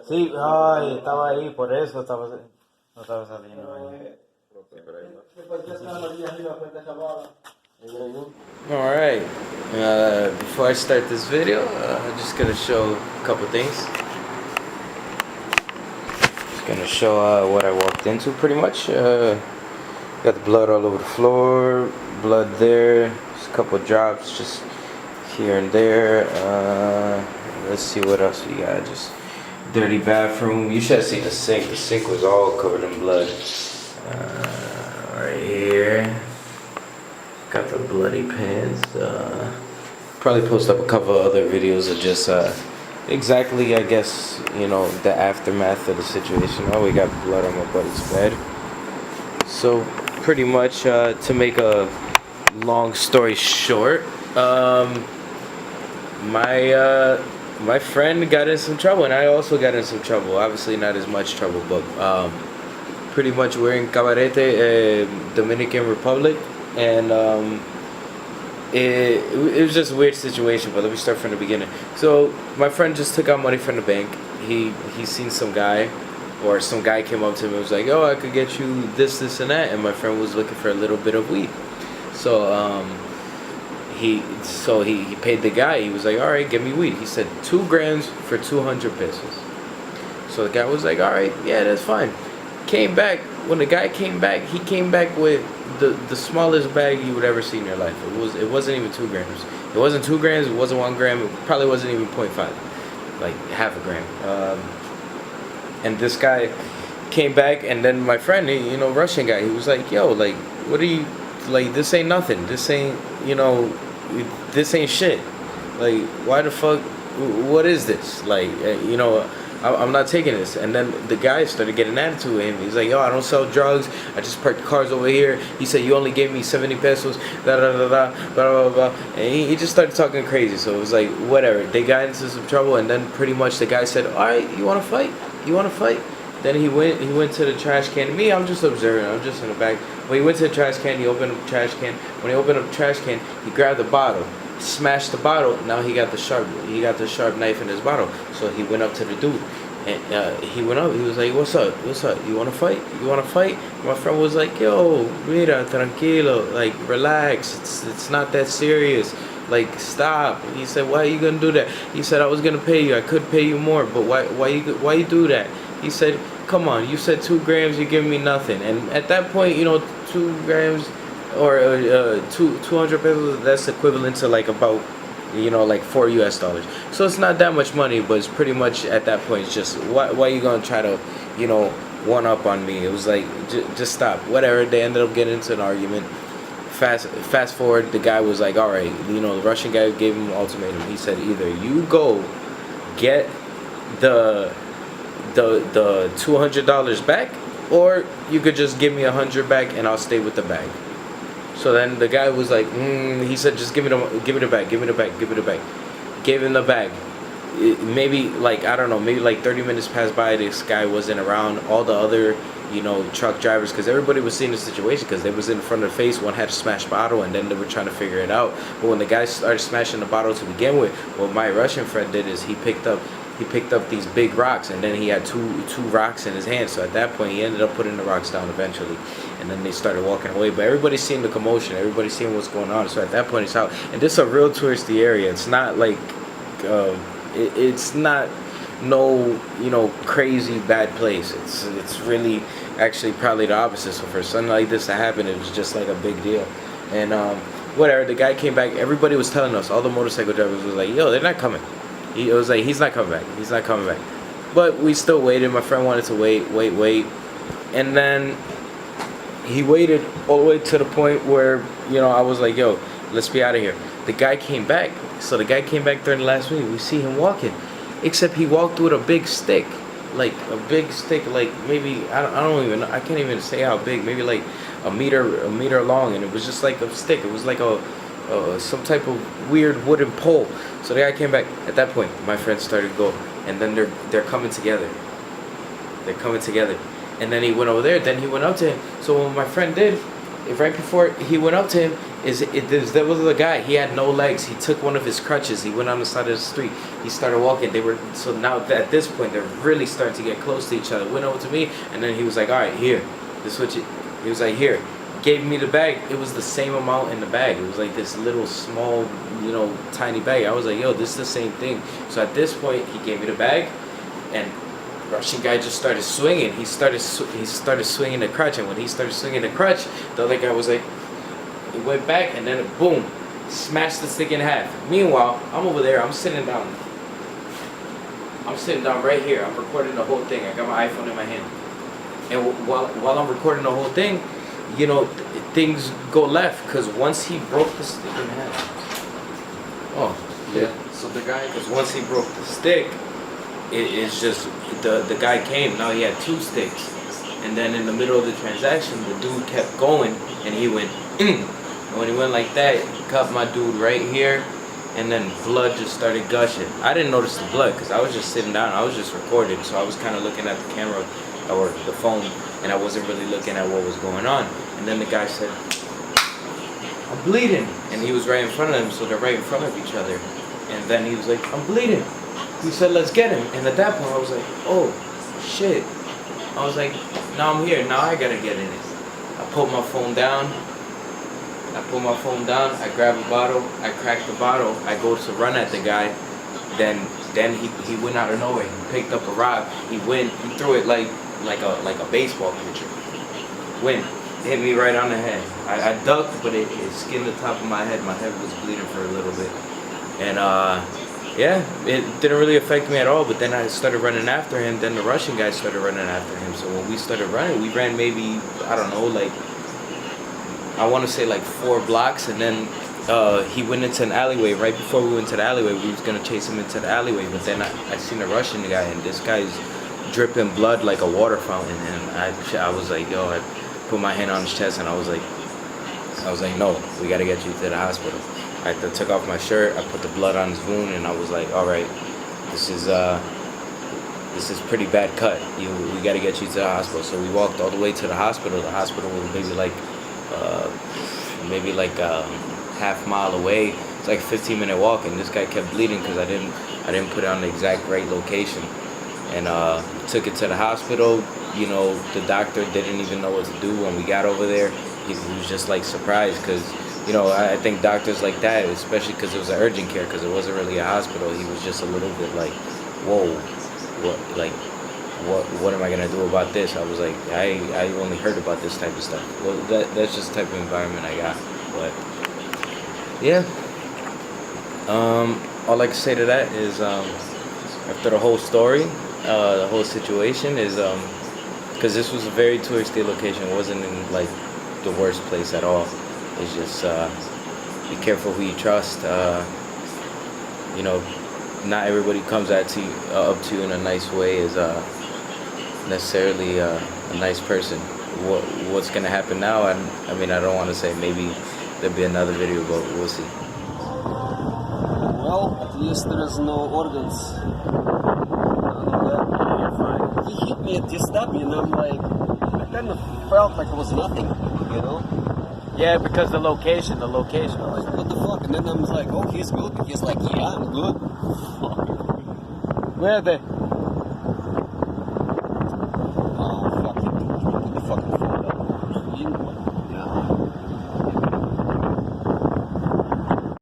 Sí, ay, estaba ahí, por eso estaba, no estaba saliendo ahí. Alright, before I start this video, I'm just gonna show a couple things. Just gonna show what I walked into pretty much. Got the blood all over the floor, blood there, just a couple drops just here and there. Let's see what else we got. Just dirty bathroom. You should have seen the sink. The sink was all covered in blood. Right here. Got the bloody pants. Probably post up a couple of other videos of just exactly, I guess, you know, the aftermath of the situation. Oh, we got blood on my buddy's bed. So pretty much, to make a long story short, my friend got in some trouble, and I also got in some trouble. Obviously, not as much trouble, but pretty much we're in Cabarete, Dominican Republic, and it was just a weird situation. But let me start from the beginning. So my friend just took out money from the bank. He seen some guy, or some guy came up to him and was like, "Oh, I could get you this, this, and that." And my friend was looking for a little bit of weed, so he paid the guy. He was like, "All right, give me weed." He said 2 grams for 200 pesos. So the guy was like, "All right, yeah, that's fine." Came back. When the guy came back, he came back with the smallest bag you would ever see in your life. It wasn't even 2 grams. It wasn't 2 grams. It wasn't 1 gram. It probably wasn't even 0.5, like half a gram. And this guy came back, and then my friend, you know, Russian guy, he was like, "Yo, like, what are you, like, this ain't nothing. This ain't, you know, this ain't shit. Like, why the fuck, what is this? Like, you know, I'm not taking this." And then the guy started getting an attitude with him. He's like, "Yo, I don't sell drugs. I just parked cars over here." He said, "You only gave me 70 pesos, da da da da, blah, blah, blah." And he just started talking crazy. So it was like, whatever. They got into some trouble, and then pretty much the guy said, "All right, you want to fight? You want to fight?" Then he went to the trash can. Me, I'm just observing. I'm just in the back. When he went to the trash can, he opened up the trash can. When he opened up the trash can, he grabbed the bottle, smashed the bottle. Now he got the sharp knife in his bottle. So he went up to the dude, and he went up. He was like, "What's up? What's up? You want to fight? You want to fight?" My friend was like, "Yo, mira, tranquilo, like, relax. It's not that serious. Like, stop." He said, "Why are you gonna do that?" He said, "I was gonna pay you. I could pay you more, but why you do that?" He said, "Come on, you said 2 grams, you're giving me nothing." And at that point, you know, 2 grams or 200 pesos, that's equivalent to like about, you know, like $4 US. So it's not that much money, but it's pretty much at that point, it's just, why are you gonna try to, you know, one up on me? It was like, just stop. Whatever. They ended up getting into an argument. Fast forward, the guy was like, "All right," you know, the Russian guy gave him an ultimatum. He said, "Either you go get the $200 back, or you could just give me 100 back and I'll stay with the bag." So then the guy was like, he said, "Just give it a bag, give it a bag, give it a bag." Gave him the bag. Maybe like, I don't know, maybe like 30 minutes passed by. This guy wasn't around. All the other, you know, truck drivers, because everybody was seeing the situation, because they was in front of the face. One had a smashed bottle, and then they were trying to figure it out. But when the guy started smashing the bottle to begin with, what my Russian friend did is he picked up these big rocks, and then he had two rocks in his hand. So at that point, he ended up putting the rocks down eventually, and then they started walking away. But everybody's seeing the commotion, everybody's seeing what's going on. So at that point, it's out. And this is a real touristy area. It's not like it's not no, you know, crazy bad place. It's really actually probably the opposite. So for something like this to happen, it was just like a big deal. And whatever, the guy came back. Everybody was telling us, all the motorcycle drivers was like, "Yo, they're not coming." It was like, "He's not coming back. He's not coming back." But we still waited. My friend wanted to wait. And then he waited all the way to the point where, you know, I was like, "Yo, let's be out of here." The guy came back. So the guy came back during the last week. We see him walking. Except he walked with a big stick. Like a big stick, like maybe, I can't even say how big. Maybe like a meter long. And it was just like a stick. It was like some type of weird wooden pole. So the guy came back. At that point, my friends started to go, and then they're coming together. They're coming together, and then he went over there. Then he went up to him. So what my friend did, right before he went up to him, there was a guy. He had no legs. He took one of his crutches. He went on the side of the street. He started walking. So now at this point they're really starting to get close to each other. Went over to me, and then he was like, "All right, here, this what you." He was like, "Here." Gave me the bag. It was the same amount in the bag. It was like this little small, tiny bag. I was like, "Yo, this is the same thing." So at this point, he gave me the bag, and Russian guy just started swinging. He started swinging the crutch, and when he started swinging the crutch, the other guy was like, he went back, and then boom, smashed the stick in half. Meanwhile, I'm over there. I'm sitting down. Right here. I'm recording the whole thing. I got my iPhone in my hand, and while I'm recording the whole thing, things go left because once he broke the stick in half. Oh, yeah. So the guy, because once he broke the stick, it's just the guy came. Now he had two sticks, and then in the middle of the transaction, the dude kept going, and he went. And when he went like that, he cut my dude right here, and then blood just started gushing. I didn't notice the blood because I was just sitting down. I was just recording, so I was kind of looking at the camera or the phone, and I wasn't really looking at what was going on. And then the guy said, "I'm bleeding," and he was right in front of them, so they're right in front of each other. And then he was like, "I'm bleeding." He said, "Let's get him." And at that point, I was like, "Oh, shit." I was like, "Now I'm here. Now I gotta get in it." I put my phone down. I grab a bottle. I crack the bottle. I go to run at the guy. Then he went out of nowhere. He picked up a rock. He threw it like a baseball pitcher. Hit me right on the head. I ducked, but it skinned the top of my head. My head was bleeding for a little bit. And yeah, it didn't really affect me at all. But then I started running after him. Then the Russian guy started running after him. So when we started running, we ran maybe, I don't know, I want to say 4 blocks. And then he went into an alleyway. Right before we went to the alleyway, we was going to chase him into the alleyway. But then I seen a Russian guy, and this guy's dripping blood like a water fountain. And I was like, yo, I put my hand on his chest, and I was like, no, we got to get you to the hospital. I took off my shirt, I put the blood on his wound, and I was like, all right, this is pretty bad cut. We got to get you to the hospital. So we walked all the way to the hospital. The hospital was maybe like half mile away. It's like a 15-minute walk, and this guy kept bleeding because I didn't put it on the exact right location. And took it to the hospital. The doctor didn't even know what to do when we got over there. He was just surprised because I think doctors like that, especially because it was an urgent care, because it wasn't really a hospital. He was just a little bit like, whoa, what am I gonna do about this? I was like, I only heard about this type of stuff. Well, that's just the type of environment I got. But yeah, all I can say to that is after the whole story, the whole situation is because this was a very touristy location. It wasn't in the worst place at all. It's just be careful who you trust. Not everybody comes up to you in a nice way is necessarily a nice person. What's gonna happen now? I mean, I don't want to say. Maybe there'll be another video, but we'll see. Well, at least there is no organs. He hit me and he stabbed me, and I'm like, I kind of felt like it was nothing, Yeah, because the location. I'm like, what the fuck? And then I'm like, oh, he's good. And he's like, yeah, I'm good. Where are they?